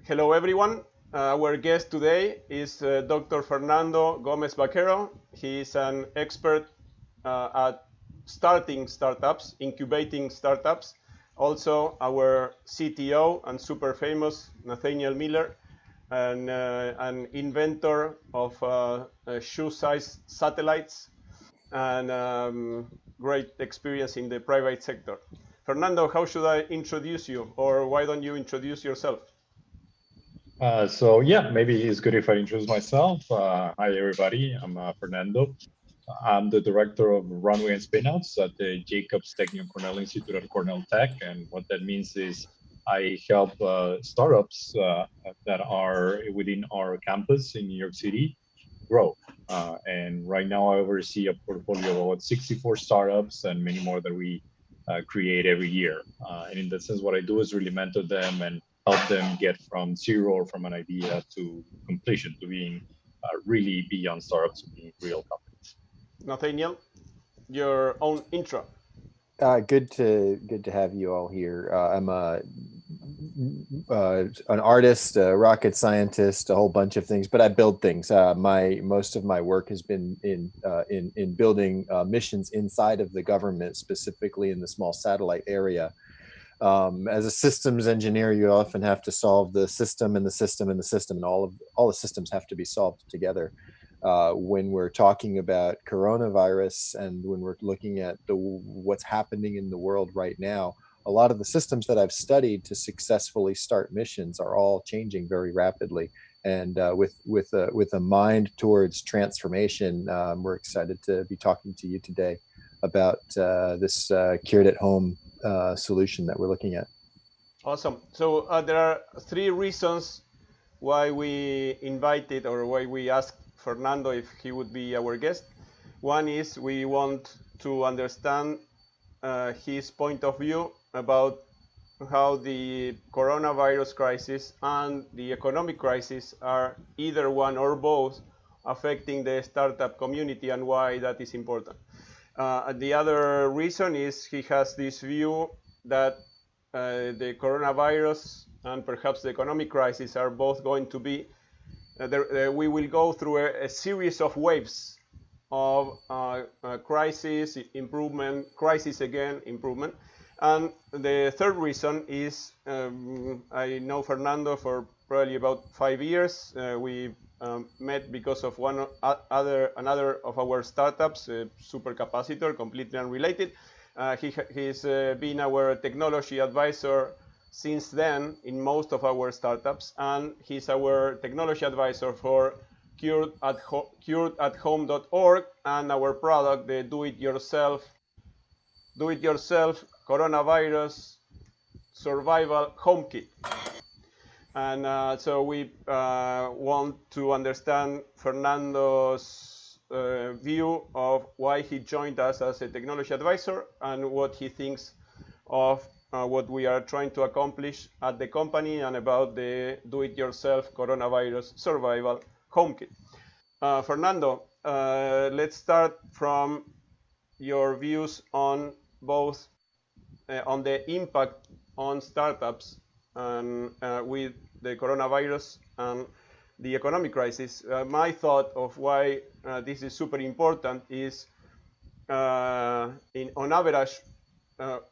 Hello, everyone. Our guest today is Dr. Fernando Gomez-Baquero. He is an expert at starting startups, incubating startups. Also, our CTO and super famous Nathanael Miller, an inventor of shoe-sized satellites and great experience in the private sector. Fernando, how should I introduce you, or why don't you introduce yourself? Maybe it's good if I introduce myself. Hi, everybody. I'm Fernando. I'm the director of Runway and Spinouts at the Jacobs Technical Cornell Institute at Cornell Tech. And what that means is I help startups that are within our campus in New York City grow. And right now I oversee a portfolio of about 64 startups and many more that we create every year. And in that sense, what I do is really mentor them and help them get from zero or from an idea to completion, to being really beyond startups, to being real companies. Nathaniel, your own intro. Good to have you all here. I'm an artist, a rocket scientist, a whole bunch of things, but I build things. Most of my work has been in building missions inside of the government, specifically in the small satellite area. As a systems engineer, you often have to solve the system and the system and the system, and all the systems have to be solved together. When we're talking about coronavirus and when we're looking at what's happening in the world right now, a lot of the systems that I've studied to successfully start missions are all changing very rapidly. And with a mind towards transformation, we're excited to be talking to you today about this cured at home solution that we're looking at. Awesome. So there are three reasons why we invited or why we asked Fernando if he would be our guest. One is we want to understand his point of view about how the coronavirus crisis and the economic crisis are either one or both affecting the startup community and why that is important. The other reason is he has this view that the coronavirus and perhaps the economic crisis are both going to be we will go through a series of waves of crisis, improvement, crisis again, improvement. And the third reason is I know Fernando for probably about 5 years. We met because of another of our startups, Supercapacitor, completely unrelated. He's been our technology advisor since then in most of our startups, and he's our technology advisor for curedathome.org and our product, the do-it-yourself coronavirus survival home kit. And so we want to understand Fernando's view of why he joined us as a technology advisor and what he thinks of what we are trying to accomplish at the company and about the do-it-yourself coronavirus survival home kit. Fernando, let's start from your views on both on the impact on startups and with the coronavirus and the economic crisis. My thought of why this is super important is on average,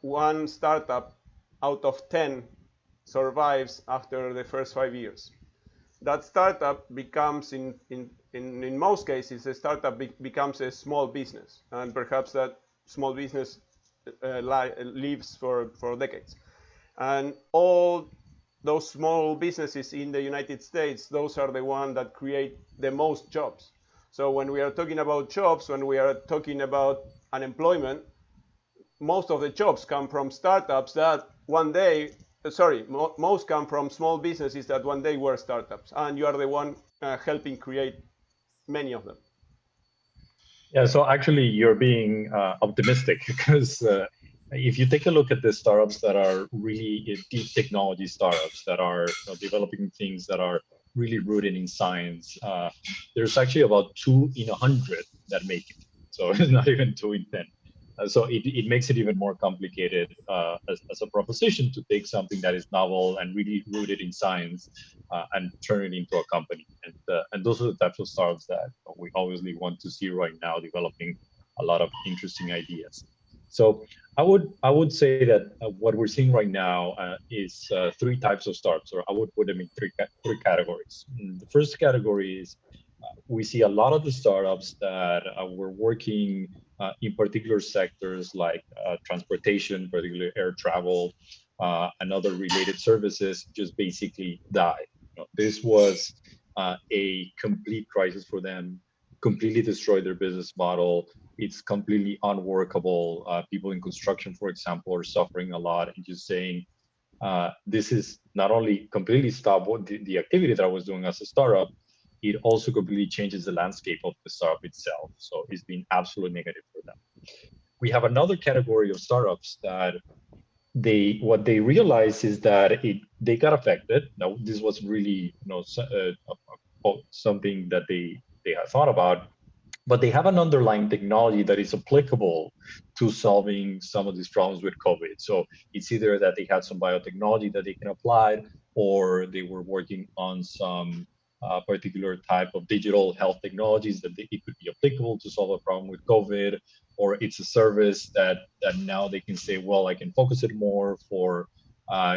one startup out of 10 survives after the first 5 years. That startup becomes, in most cases, a startup becomes a small business, and perhaps that small business lives for decades. And all those small businesses in the United States, those are the ones that create the most jobs. So when we are talking about jobs, when we are talking about unemployment, most of the jobs come from startups that one day, most come from small businesses that one day were startups, and you are the one helping create many of them. Yeah, so actually you're being optimistic because if you take a look at the startups that are really deep technology startups that are developing things that are really rooted in science, there's actually about 2 in 100 that make it. So it's not even 2 in 10. So it makes it even more complicated as a proposition to take something that is novel and really rooted in science and turn it into a company. And those are the types of startups that we obviously want to see right now, developing a lot of interesting ideas. So I would say that what we're seeing right now is three types of startups, or I would put them in three categories. The first category is we see a lot of the startups that were working in particular sectors like transportation, particularly air travel, and other related services just basically die. This was a complete crisis for them, completely destroyed their business model. It's completely unworkable. People in construction, for example, are suffering a lot and just saying, this is not only completely stop what the activity that I was doing as a startup, it also completely changes the landscape of the startup itself. So it's been absolutely negative for them. We have another category of startups that what they realize is that they got affected. Now, this was really something that they had thought about, but they have an underlying technology that is applicable to solving some of these problems with COVID. So it's either that they had some biotechnology that they can apply, or they were working on some particular type of digital health technologies that it could be applicable to solve a problem with COVID, or it's a service that now they can say, well, I can focus it more for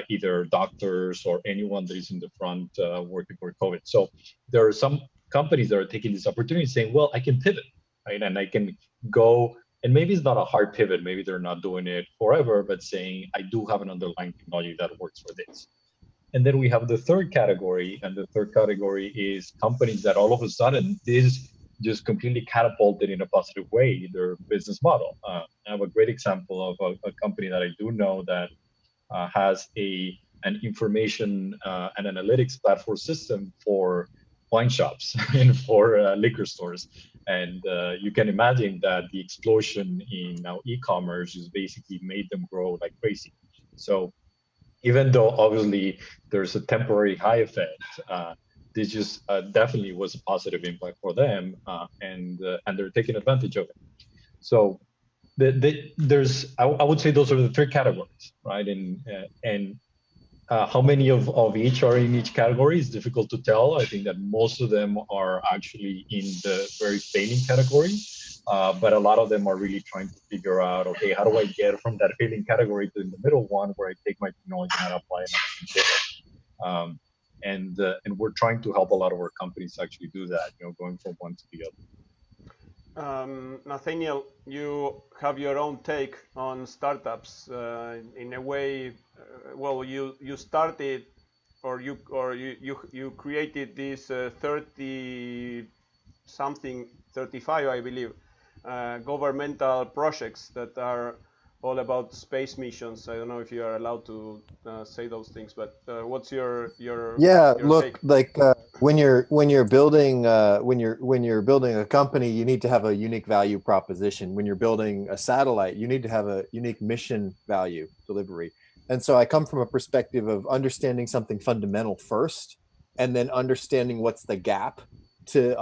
either doctors or anyone that is in the front working for COVID. So there are some companies that are taking this opportunity saying, well, I can pivot, right? And I can go, and maybe it's not a hard pivot, maybe they're not doing it forever, but saying, I do have an underlying technology that works for this. And then we have the third category, and the third category is companies that all of a sudden this just completely catapulted in a positive way their business model. I have a great example of a company that I do know that has an information and analytics platform system for wine shops and for liquor stores. And you can imagine that the explosion in now e-commerce just basically made them grow like crazy. So even though obviously there's a temporary high effect, this just definitely was a positive impact for them, and they're taking advantage of it. So I would say those are the three categories, right? And how many of each are in each category is difficult to tell. I think that most of them are actually in the very failing category, but a lot of them are really trying to figure out, okay, how do I get from that failing category to the middle one where I take my technology and I apply it. And we're trying to help a lot of our companies actually do that, going from one to the other. Nathaniel, you have your own take on startups. In a way, well, you started, or you created this 30 something, 35, I believe, governmental projects that are all about space missions. I don't know if you are allowed to say those things, but what's your look take? Like when you're building a company, you need to have a unique value proposition. When you're building a satellite, you need to have a unique mission value delivery. And so I come from a perspective of understanding something fundamental first, and then understanding what's the gap to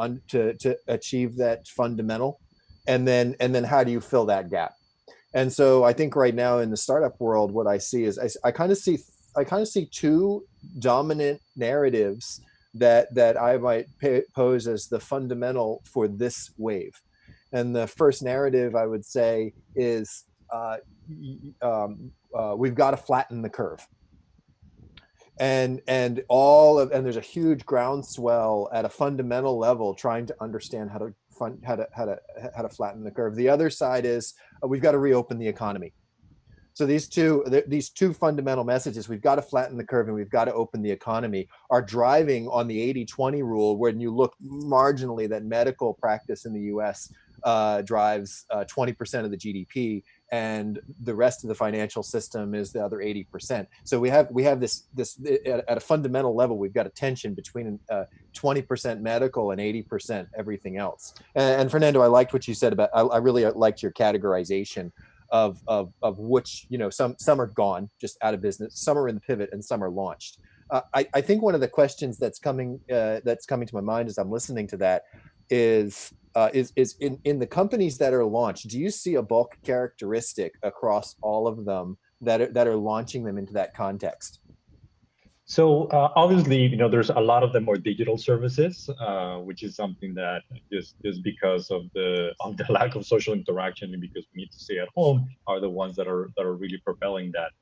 achieve that fundamental, and then how do you fill that gap. And so I think right now in the startup world, what I see is I kind of see two dominant narratives that I might pose as the fundamental for this wave. And the first narrative I would say is we've got to flatten the curve. And there's a huge groundswell at a fundamental level trying to understand how to flatten the curve. The other side is we've got to reopen the economy. So these two fundamental messages, we've got to flatten the curve and we've got to open the economy, are driving on the 80-20 rule. When you look marginally, that medical practice in the US drives 20% of the GDP, and the rest of the financial system is the other 80%. So we have this at a fundamental level, we've got a tension between 20% medical and 80% everything else. And Fernando, I liked what you said about, I really liked your categorization of which, some are gone, just out of business, some are in the pivot, and some are launched. I think one of the questions that's coming to my mind as I'm listening to that is, is in the companies that are launched, do you see a bulk characteristic across all of them that are launching them into that context? So obviously, there's a lot of them are digital services, which is something that just because of the lack of social interaction and because we need to stay at home are the ones that are really propelling that.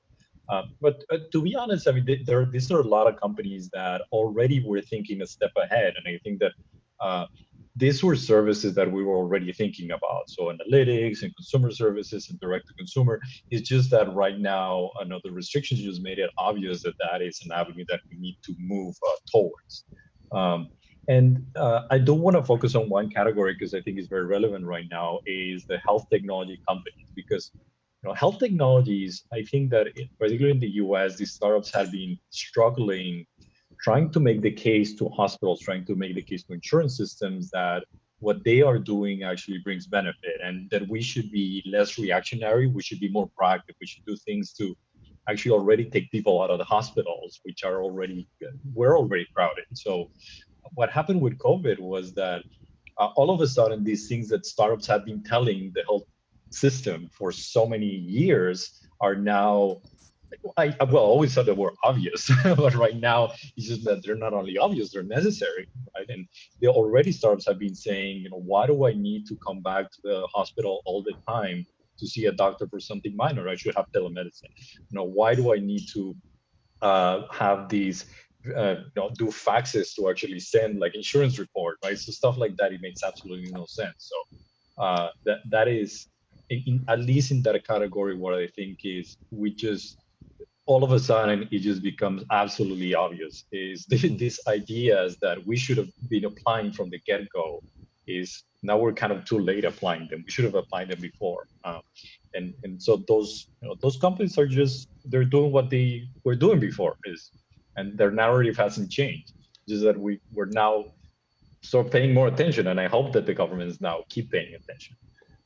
But to be honest, I mean, these are a lot of companies that already were thinking a step ahead, and I think that these were services that we were already thinking about. So analytics and consumer services and direct to consumer. It's just that right now, the restrictions just made it obvious that that is an avenue that we need to move towards. I don't want to focus on one category because I think it's very relevant right now, is the health technology companies, because health technologies, I think that particularly in the US, these startups have been struggling, trying to make the case to hospitals, trying to make the case to insurance systems that what they are doing actually brings benefit, and that we should be less reactionary, we should be more proactive, we should do things to actually already take people out of the hospitals, which are we're already crowded. So what happened with COVID was that all of a sudden, these things that startups have been telling the health system for so many years are now, I always thought they were obvious, but right now it's just that they're not only obvious, they're necessary, right? And they already startups have been saying, why do I need to come back to the hospital all the time to see a doctor for something minor? I should have telemedicine. Why do I need to have these do faxes to actually send like insurance report, right? So stuff like that, it makes absolutely no sense. So that is at least in that category, what I think is we just all of a sudden it just becomes absolutely obvious is these ideas that we should have been applying from the get-go is now we're kind of too late applying them. We should have applied them before. And so those companies are just, they're doing what they were doing before, and their narrative hasn't changed. Just that we're now sort of paying more attention, and I hope that the governments now keep paying attention.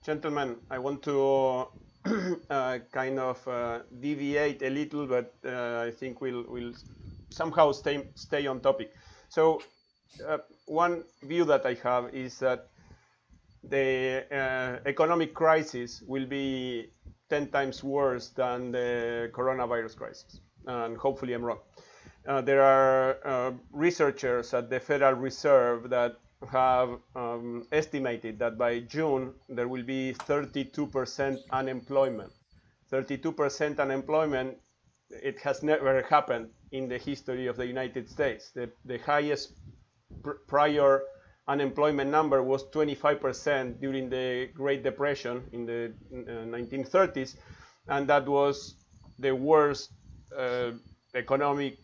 Gentlemen, I want to kind of deviate a little, but I think we'll somehow stay on topic. So one view that I have is that the economic crisis will be 10 times worse than the coronavirus crisis, and hopefully I'm wrong. There are researchers at the Federal Reserve that have estimated that by June there will be 32% unemployment. 32% unemployment, it has never happened in the history of the United States. The highest prior unemployment number was 25% during the Great Depression in the 1930s, and that was the worst economic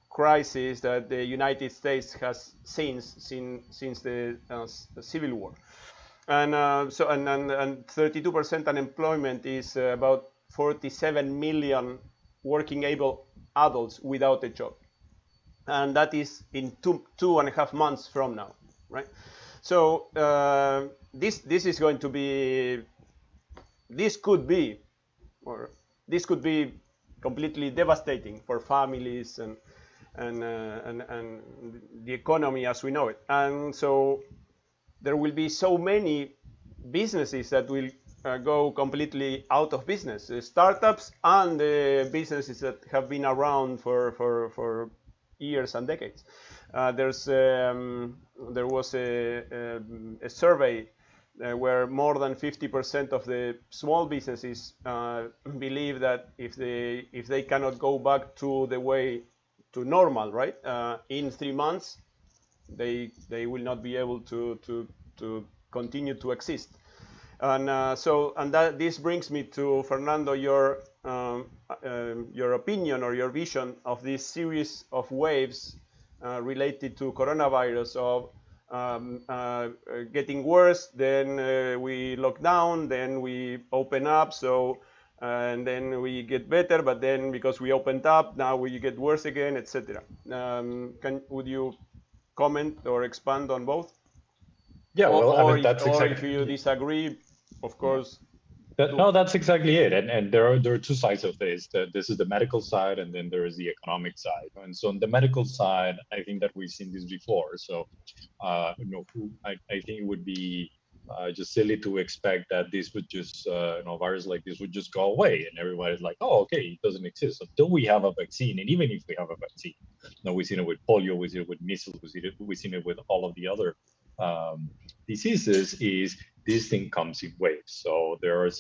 crisis that the United States has seen since the Civil War. And 32% unemployment is about 47 million working able adults without a job, and that is in two and a half months from now, right? So this is going to be, this could be completely devastating for families and the economy as we know it. And so there will be so many businesses that will go completely out of business, startups and the businesses that have been around for years and decades. There was a survey where more than 50% of the small businesses believe that if they cannot go back to the way to normal, right, in 3 months, they will not be able to continue to exist. And that this brings me to Fernando, your opinion or your vision of this series of waves related to coronavirus, of getting worse, then we lock down, then we open up, and then we get better, but then because we opened up, now we get worse again, etc. Would you comment or expand on both? Yeah, or that's exactly. If you disagree, of course. No, that's exactly it. And there are two sides of this. This is the medical side, and then there is the economic side. And so on the medical side, I think that we've seen this before. So, I think it would be just silly to expect that this would just, virus like this would just go away, and everybody's like, oh, okay, it doesn't exist until we have a vaccine. And even if we have a vaccine, we've seen it with polio, we've seen it with measles, we've seen it with all of the other diseases. Is this thing comes in waves? So there's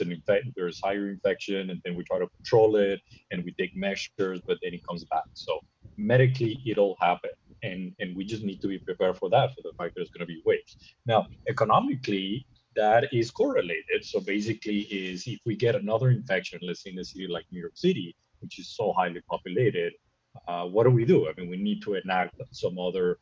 higher infection, and then we try to control it, and we take measures, but then it comes back. So medically, it'll happen. And we just need to be prepared for that, for the fact that there's going to be waves. Now, economically, that is correlated. So basically, is if we get another infection, let's say in a city like New York City, which is so highly populated, what do? I mean, we need to enact some other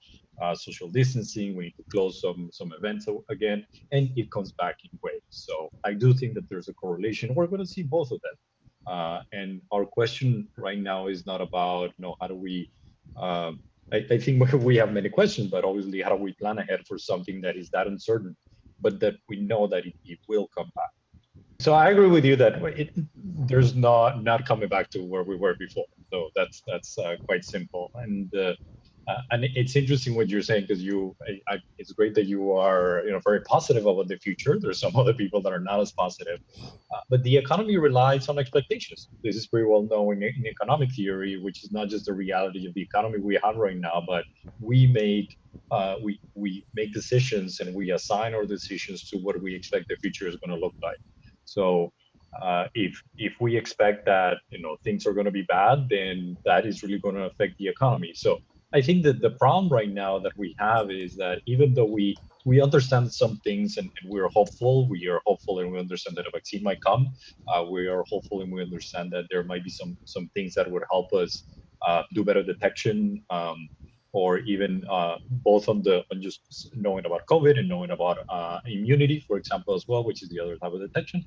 social distancing. We need to close some events again, and it comes back in waves. So I do think that there's a correlation. We're going to see both of them. And our question right now is not about, how do we I think we have many questions, but obviously, how do we plan ahead for something that is that uncertain, but that we know that it will come back? So I agree with you that there's not coming back to where we were before. So that's quite simple. And it's interesting what you're saying, because it's great that you are very positive about the future. There's some other people that are not as positive, but the economy relies on expectations. This is pretty well known in economic theory, which is not just the reality of the economy we have right now, but we make decisions, and we assign our decisions to what we expect the future is going to look like. So if we expect that things are going to be bad, then that is really going to affect the economy. So I think that the problem right now that we have is that even though we understand some things, and we are hopeful and we understand that a vaccine might come, we are hopeful and we understand that there might be some things that would help us do better detection, or even both on just knowing about COVID and knowing about immunity, for example, as well, which is the other type of detection.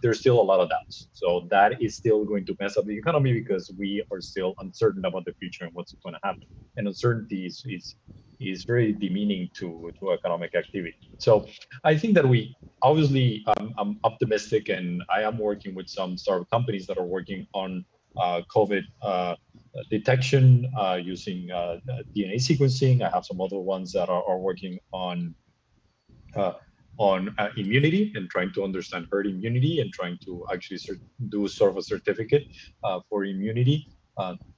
There's still a lot of doubts. So that is still going to mess up the economy, because we are still uncertain about the future and what's going to happen. And uncertainty is very demeaning to economic activity. So I think that we obviously, I'm optimistic, and I am working with some startup companies that are working on COVID detection using DNA sequencing. I have some other ones that are working on immunity, and trying to understand herd immunity, and trying to actually do sort of a certificate for immunity.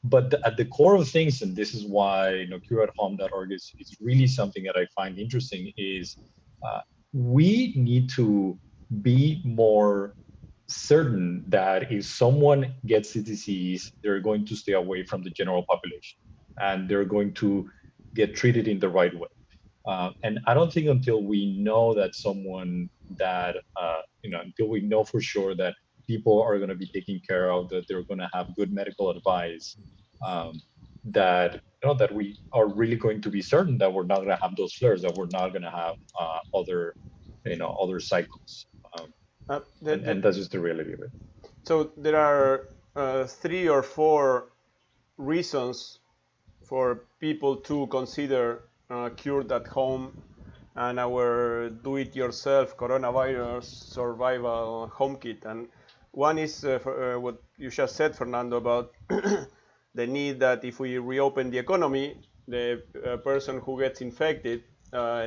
But at the core of things, and this is why cureathome.org is really something that I find interesting, is we need to be more certain that if someone gets the disease, they're going to stay away from the general population, and they're going to get treated in the right way. And I don't think until we know that until we know for sure that people are going to be taken care of, that they're going to have good medical advice, that we are really going to be certain that we're not going to have those flares, that we're not going to have other cycles. And that's just the reality of it. So there are 3 or 4 reasons for people to consider cured at home and our do-it-yourself coronavirus survival home kit. And one is what you just said, Fernando, about the need that if we reopen the economy, the person who gets infected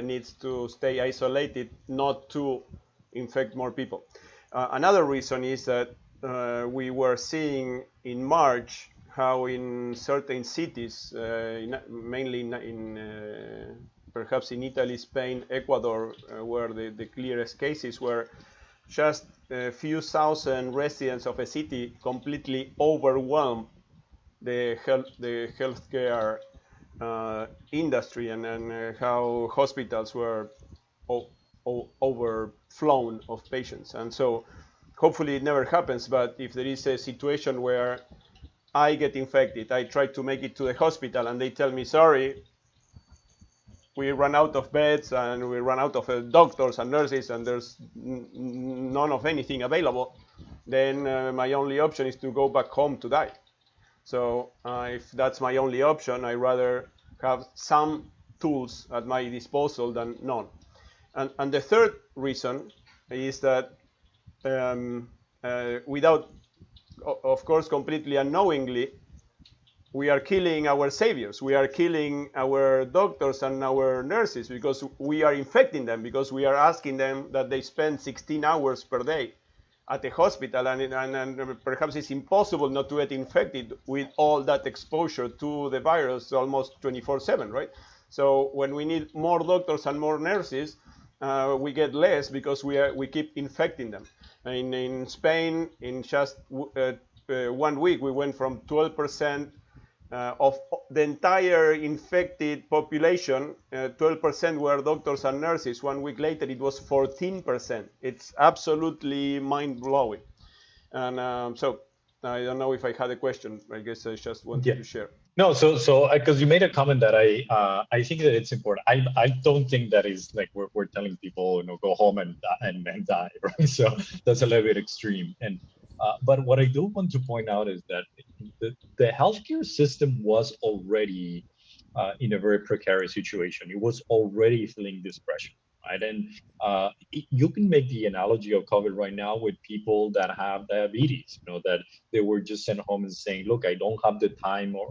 needs to stay isolated, not to infect more people. Another reason is that we were seeing in March how in certain cities, mainly perhaps in Italy, Spain, Ecuador, where the clearest cases were, just a few thousand residents of a city completely overwhelmed the healthcare industry, and how hospitals were overflown of patients. And so hopefully it never happens, but if there is a situation where I get infected, I try to make it to the hospital, and they tell me, sorry, we run out of beds, and we run out of doctors and nurses, and there's none of anything available, then my only option is to go back home to die. So if that's my only option, I rather have some tools at my disposal than none. And the third reason is that without, of course, completely unknowingly, we are killing our saviors. We are killing our doctors and our nurses because we are infecting them, because we are asking them that they spend 16 hours per day at the hospital, and perhaps it's impossible not to get infected with all that exposure to the virus almost 24/7, right? So when we need more doctors and more nurses, we get less because we keep infecting them. In Spain, in just 1 week, we went from 12% of the entire infected population, 12% were doctors and nurses. 1 week later, it was 14%. It's absolutely mind-blowing. And so I don't know if I had a question. I guess I just wanted to share. No, so because you made a comment that I think that it's important. I don't think that is like we're telling people, go home and die, right? So that's a little bit extreme. And but what I do want to point out is that the healthcare system was already in a very precarious situation. It was already feeling this pressure, right? And you can make the analogy of COVID right now with people that have diabetes, that they were just sent home and saying, look, I don't have the time or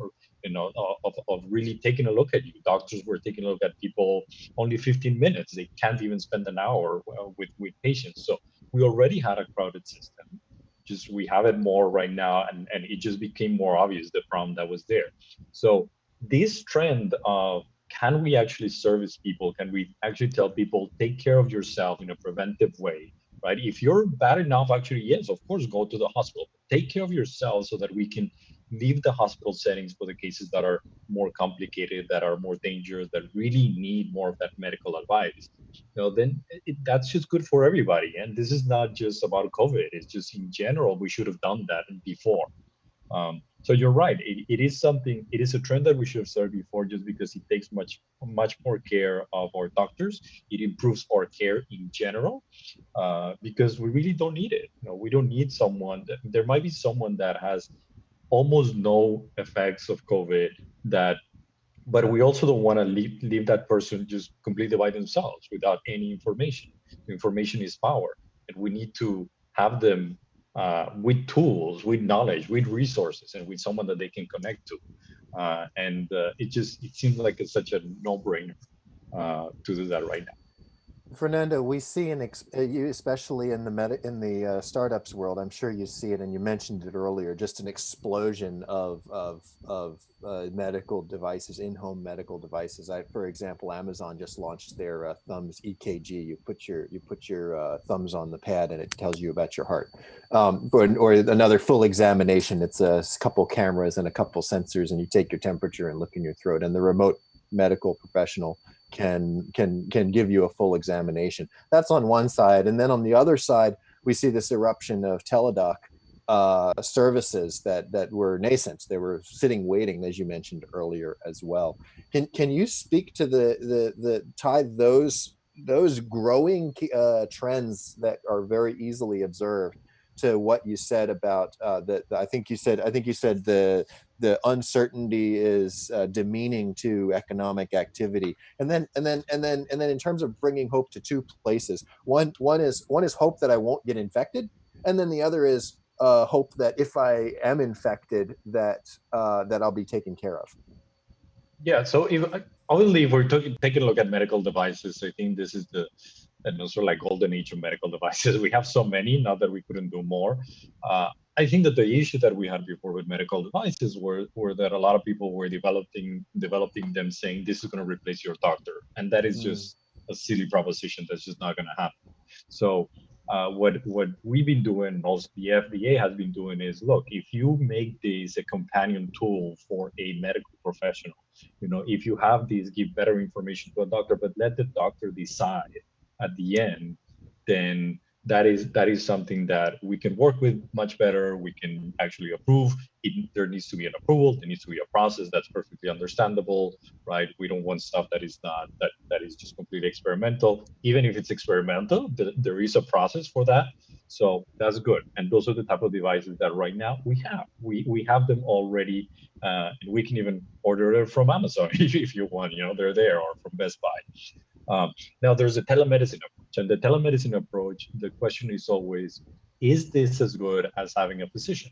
of really taking a look at you. Doctors were taking a look at people only 15 minutes. They can't even spend an hour with patients. So we already had a crowded system. Just we have it more right now, and it just became more obvious the problem that was there. So this trend of can we actually service people? Can we actually tell people take care of yourself in a preventive way, right? If you're bad enough, actually, yes, of course, go to the hospital. Take care of yourself so that we can leave the hospital settings for the cases that are more complicated, that are more dangerous, that really need more of that medical advice. Then that's just good for everybody. And this is not just about COVID. It's just in general, we should have done that before. So you're right. It is something. It is a trend that we should have started before, just because it takes much more care of our doctors. It improves our care in general, because we really don't need it. We don't need someone. There might be someone that has almost no effects of COVID, but we also don't want to leave that person just completely by themselves without any information. Information is power, and we need to have them with tools, with knowledge, with resources, and with someone that they can connect to. It seems like it's such a no-brainer to do that right now. Fernando, we see you, especially in the startups world. I'm sure you see it, and you mentioned it earlier. Just an explosion of medical devices, in-home medical devices. For example, Amazon just launched their thumbs EKG. You put your thumbs on the pad, and it tells you about your heart. Or another full examination. It's a couple cameras and a couple sensors, and you take your temperature and look in your throat, and the remote medical professional can give you a full examination. That's on one side. And then on the other side, we see this eruption of teledoc services that were nascent. They were sitting waiting, as you mentioned earlier as well. Can you speak to the tie those growing trends that are very easily observed to what you said about I think you said the uncertainty is demeaning to economic activity, and then in terms of bringing hope to two places, one is hope that I won't get infected, and then the other is hope that if I am infected, that I'll be taken care of. Yeah, so obviously, if we're taking a look at medical devices, I think this is the sort of like golden age of medical devices. We have so many, not that we couldn't do more. I think that the issue that we had before with medical devices were that a lot of people were developing them saying this is going to replace your doctor, and that is just a silly proposition. That's just not going to happen. So what we've been doing, also the FDA has been doing, is look, if you make this a companion tool for a medical professional, if you have these, give better information to a doctor, but let the doctor decide at the end, then that is something that we can work with much better. We can actually approve. There needs to be an approval. There needs to be a process that's perfectly understandable, right? We don't want stuff that is not that is just completely experimental. Even if it's experimental, there is a process for that. So that's good. And those are the type of devices that right now we have. We have them already, and we can even order it from Amazon if you want. They're there, or from Best Buy. Now there's a telemedicine approach, and the telemedicine approach, the question is always, is this as good as having a physician?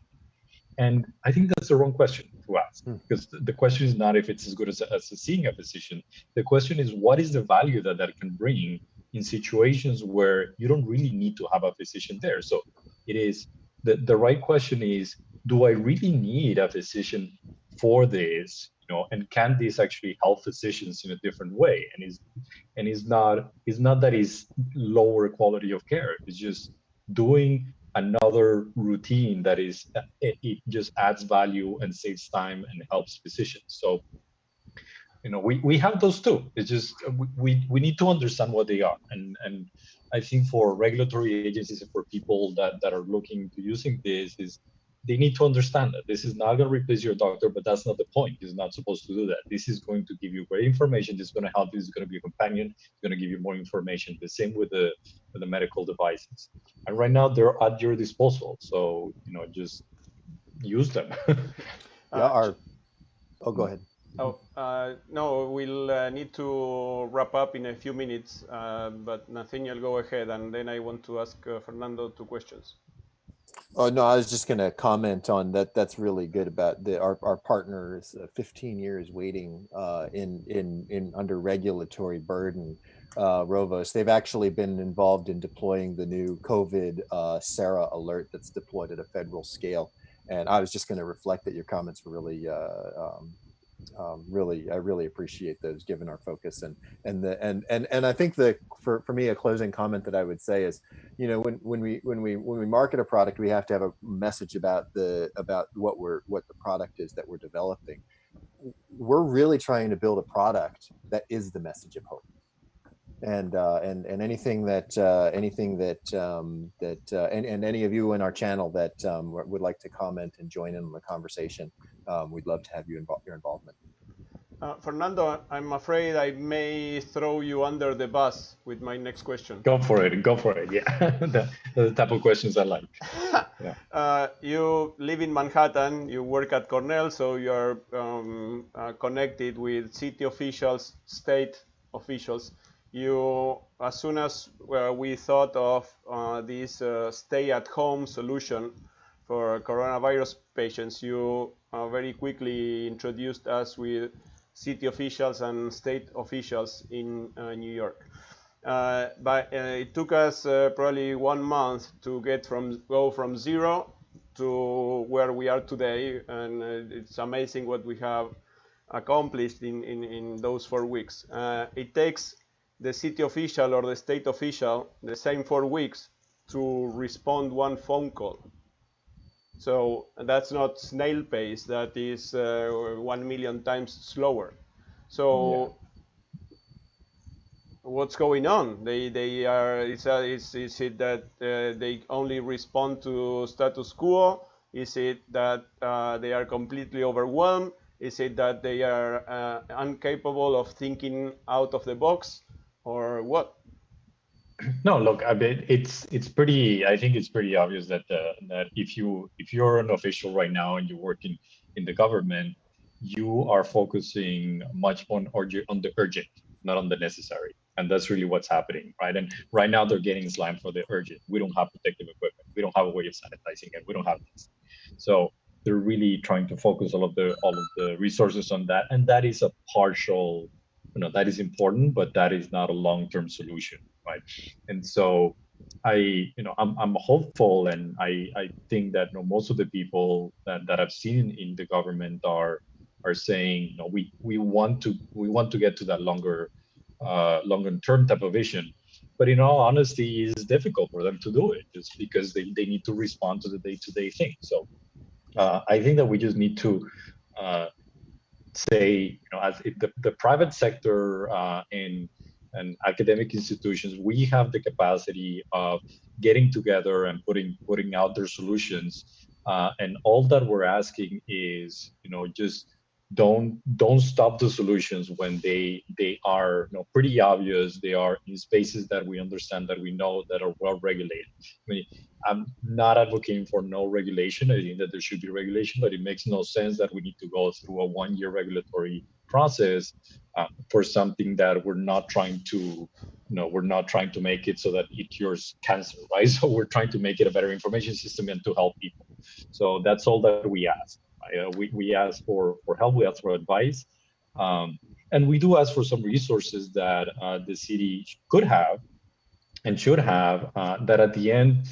And I think that's the wrong question to ask, because the question is not if it's as good as seeing a physician. The question is, what is the value that that can bring in situations where you don't really need to have a physician there? So it is, the right question is, do I really need a physician for this? You know, and can this actually help physicians in a different way? And it's not that it's lower quality of care. It's just doing another routine that is, it just adds value and saves time and helps physicians. So, you know, we have those too. It's just we need to understand what they are. And I think for regulatory agencies and for people that are looking to using this, is they need to understand that this is not going to replace your doctor, but that's not the point. It's not supposed to do that. This is going to give you great information. This is going to help you. This is going to be a companion. It's going to give you more information. The same with the medical devices. And right now they're at your disposal. So, you know, just use them. Oh, go ahead. No, we'll need to wrap up in a few minutes, but Nathanael, go ahead, and then I want to ask Fernando 2 questions. Oh no, I was just going to comment on that. That's really good about our partners. 15 years waiting in under regulatory burden. Rovos, they've actually been involved in deploying the new COVID SARA alert that's deployed at a federal scale. And I was just going to reflect that your comments were really I really appreciate those, given our focus. And I think for me, a closing comment that I would say is, you know, when we market a product, we have to have a message about what the product is that we're developing. We're really trying to build a product that is the message of hope. And anything that and any of you in our channel that would like to comment and join in on the conversation, we'd love to have your involvement. Fernando, I'm afraid I may throw you under the bus with my next question. Go for it. Yeah, the type of questions I like. Yeah. You live in Manhattan, you work at Cornell, so you're connected with city officials, state officials. You, as soon as we thought of this stay-at-home solution for coronavirus patients, you very quickly introduced us with city officials and state officials in New York. But it took us probably 1 month to go from zero to where we are today, and it's amazing what we have accomplished in those 4 weeks. It takes the city official or the state official the same 4 weeks to respond 1 phone call. So that's not snail pace, that is 1 million times slower. So what's going on? They are, is it that they only respond to status quo? Is it that they are completely overwhelmed? Is it that they are incapable of thinking out of the box, or what? No, look, I mean, it's pretty. I think it's pretty obvious that that if you're an official right now and you're working in the government, you are focusing much on the urgent, not on the necessary, and that's really what's happening, right? And right now they're getting slammed for the urgent. We don't have protective equipment. We don't have a way of sanitizing it. We don't have this. So they're really trying to focus all of the resources on that, and that is a partial. You know, that is important, but that is not a long-term solution, right? And so I'm hopeful, and I think that, you know, most of the people that I've seen in the government are saying, you know, we want to get to that longer term type of vision. But in all honesty, it's difficult for them to do it just because they need to respond to the day-to-day thing. So I think that we just need to say, you know, as the private sector and academic institutions, we have the capacity of getting together and putting out their solutions, and all that we're asking is, you know, just don't stop the solutions when they are, you know, pretty obvious. They are in spaces that we understand, that we know, that are well regulated. I mean, I'm not advocating for no regulation. I think that there should be regulation, but it makes no sense that we need to go through a 1-year regulatory process for something that we're not trying to, make it so that it cures cancer, right? So we're trying to make it a better information system and to help people. So that's all that we ask. We ask for help, we ask for advice, and we do ask for some resources that the city could have and should have, that at the end,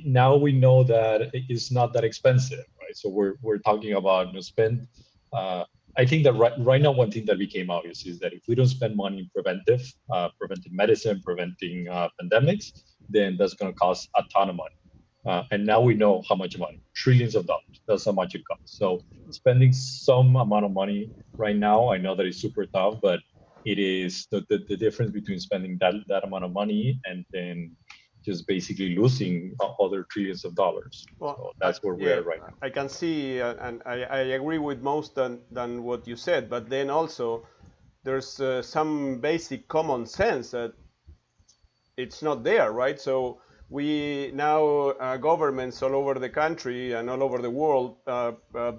now we know that it's not that expensive, right? So we're talking about, spend. I think that right now, one thing that became obvious is that if we don't spend money in preventive medicine, preventing pandemics, then that's going to cost a ton of money. And now we know how much money, trillions of dollars. That's how much it costs. So spending some amount of money right now, I know that it's super tough, but it is the difference between spending that amount of money and then just basically losing other trillions of dollars. Well, so that's where we're at right now. I can see, and I agree with most than what you said, but then also there's some basic common sense that it's not there, right? So we now, governments all over the country and all over the world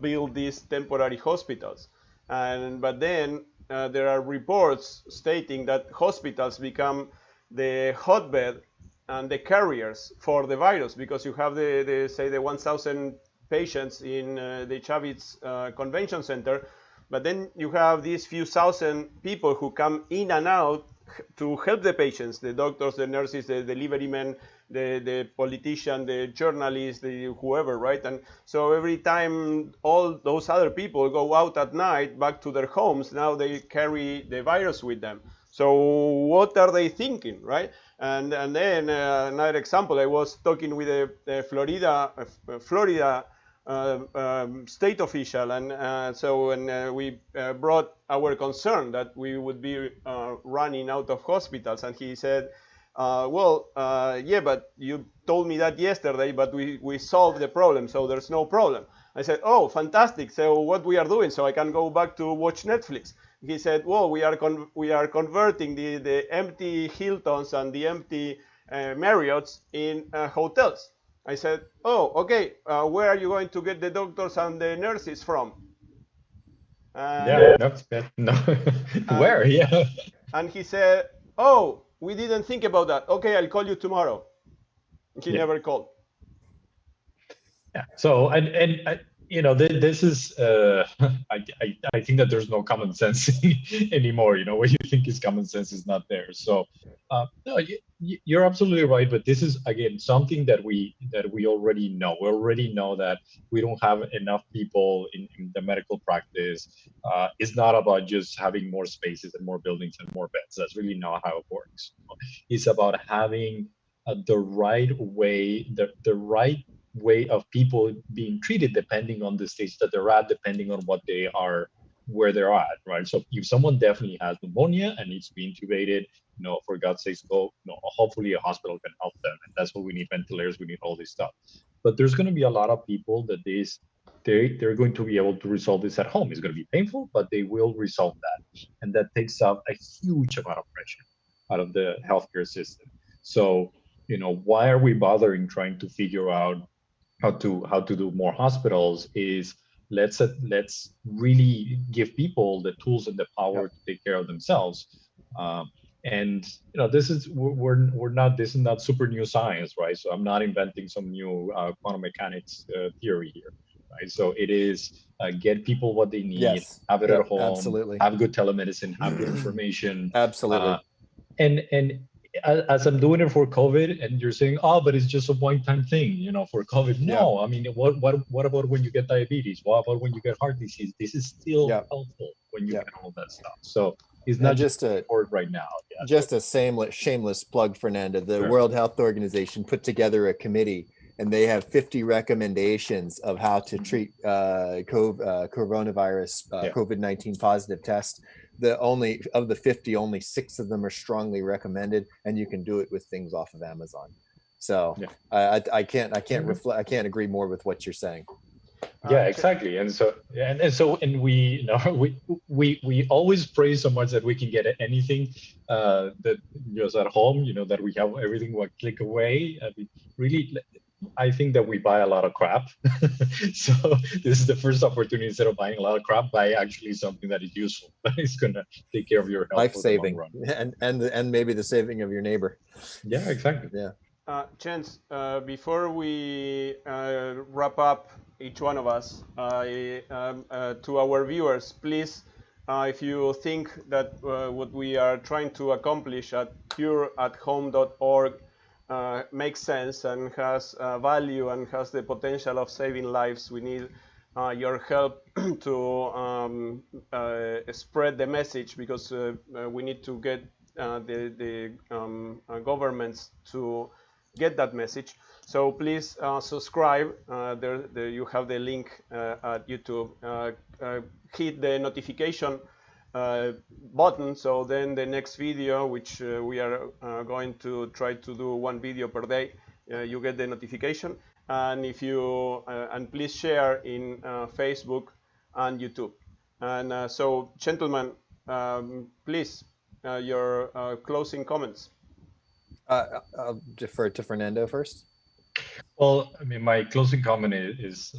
build these temporary hospitals. But then there are reports stating that hospitals become the hotbed and the carriers for the virus, because you have the 1,000 patients in the Chavez Convention Center, but then you have these few thousand people who come in and out to help the patients, the doctors, the nurses, the delivery men, the politician, the journalist, whoever, right? And so every time all those other people go out at night back to their homes, now they carry the virus with them. So what are they thinking, right? And then another example, I was talking with a Florida state official, and so when we brought our concern that we would be running out of hospitals, and he said, yeah, but you told me that yesterday, but we solved the problem, so there's no problem. I said, oh, fantastic. So what we are doing, so I can go back to watch Netflix. He said, well, we are converting the empty Hiltons and the empty Marriotts in hotels. I said, oh, okay, where are you going to get the doctors and the nurses from? No. Where? Yeah. And he said, oh, we didn't think about that. Okay, I'll call you tomorrow. He never called. Yeah. So, this is, I think that there's no common sense anymore. What you think is common sense is not there. So, no, you're absolutely right. But this is, again, something that we already know. We already know that we don't have enough people in the medical practice. It's not about just having more spaces and more buildings and more beds. That's really not how it works. It's about having the right way, the right way of people being treated depending on the stage that they're at, depending on what they are, where they're at, right? So if someone definitely has pneumonia and needs to be intubated, for God's sakes, hopefully a hospital can help them. And that's what we need: ventilators, we need all this stuff. But there's going to be a lot of people that they're going to be able to resolve this at home. It's going to be painful, but they will resolve that. And that takes up a huge amount of pressure out of the healthcare system. So, why are we bothering trying to figure out how to do more hospitals? Is let's really give people the tools and the power to take care of themselves. And this is not super new science, right? So I'm not inventing some new quantum mechanics theory here, right? So it is get people what they need, have it at home, absolutely. Have good telemedicine, have good information, absolutely. And as I'm doing it for COVID, and you're saying, oh, but it's just a one-time thing, for COVID. No, I mean, what about when you get diabetes? What about when you get heart disease? This is still helpful when you get all that stuff. So it's not just a report right now. Just a shameless plug, Fernando. The World Health Organization put together a committee, and they have 50 recommendations of how to treat coronavirus, COVID-19 positive test. Of the 50, only 6 of them are strongly recommended, and you can do it with things off of Amazon. So I can't agree more with what you're saying. Yeah, exactly. And we always praise so much that we can get anything that just at home, that we have everything one click away. I mean, really, I think that we buy a lot of crap. So this is the first opportunity, instead of buying a lot of crap, buy actually something that is useful, that is going to take care of your health, life saving, and maybe the saving of your neighbor. Yeah, exactly. Yeah. Chance, before we wrap up, each one of us, to our viewers, please, if you think that what we are trying to accomplish at cureathome.org makes sense and has value and has the potential of saving lives, we need your help to spread the message, because we need to get the governments to get that message. So please subscribe. There you have the link at YouTube. Hit the notification button, so then the next video, which we are going to try to do one video per day, you get the notification. And if you and please share in Facebook and YouTube. And so, gentlemen, please, your closing comments. I'll defer to Fernando first. Well, I mean, my closing comment is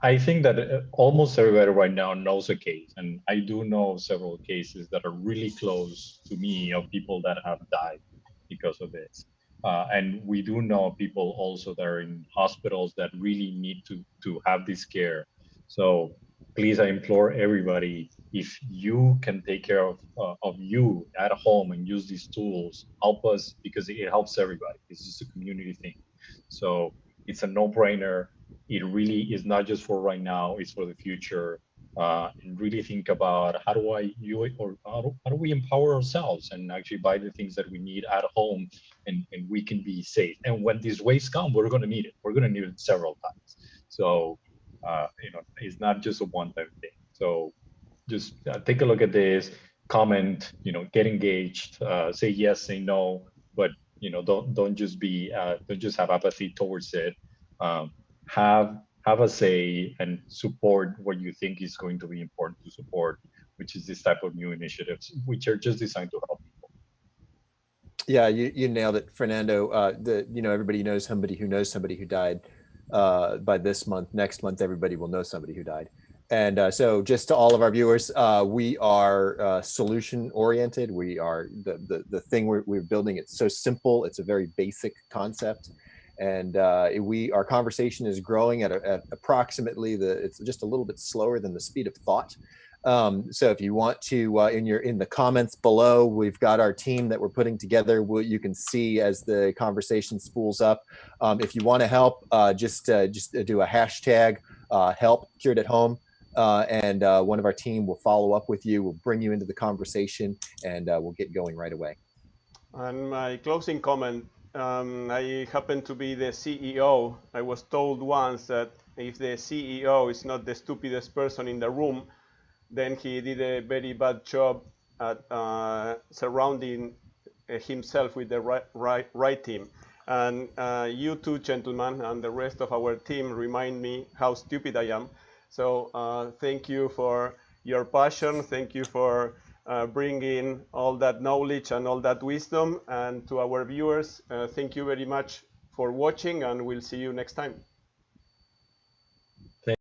I think that almost everybody right now knows a case, and I do know several cases that are really close to me of people that have died because of this. And we do know people also that are in hospitals that really need to have this care. So please, I implore everybody, if you can take care of you at home and use these tools, help us, because it helps everybody. It's just a community thing. So it's a no-brainer. It really is not just for right now, it's for the future. And really think about how do we empower ourselves and actually buy the things that we need at home, and we can be safe. And when these waves come, we're going to need it. We're going to need it several times. So, it's not just a one-time thing. So just take a look at this, comment, get engaged, say yes, say no, but don't just have apathy towards it. Have a say and support what you think is going to be important to support, which is this type of new initiatives, which are just designed to help people. Yeah, you nailed it, Fernando. Everybody knows somebody who died. By this month, next month, everybody will know somebody who died. And so just to all of our viewers, we are solution oriented. We are the thing we're building. It's so simple. It's a very basic concept. And our conversation is growing at approximately it's just a little bit slower than the speed of thought. So if you want to, in the comments below, we've got our team that we're putting together. You can see as the conversation spools up. If you want to help, just do a hashtag help cured at home. And one of our team will follow up with you. We'll bring you into the conversation, and we'll get going right away. And my closing comment, I happen to be the CEO. I was told once that if the CEO is not the stupidest person in the room, then he did a very bad job at surrounding himself with the right team. And you two gentlemen and the rest of our team remind me how stupid I am. So thank you for your passion. Thank you for bringing all that knowledge and all that wisdom. And to our viewers, thank you very much for watching, and we'll see you next time.